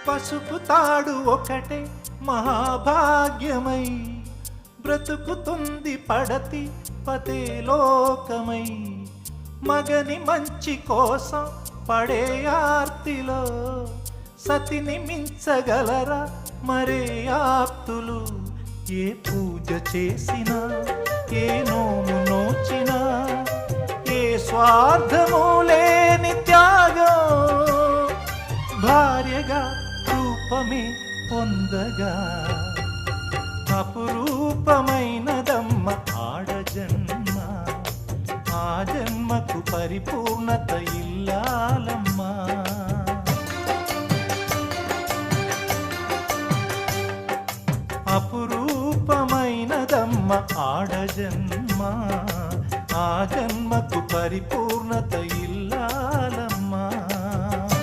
పసుపు తాడు ఒకటే మహాభాగ్యమై బ్రతుకుతుంది పడతి పతే లోకమై. మగని మంచి కోసం పడే ఆర్తిలో సతిని మించగలరా మరే ఆప్తులు. ఏ పూజ చేసినా ఏ నోము నోచినా ఏ స్వార్థము లేని త్యాగం భార్యగా రూపమే పొందగా అపురూపమైనదమ్మ ఆడజన్మ. ఆ జన్మకు పరిపూర్ణత ఇల్లాలమ్మా.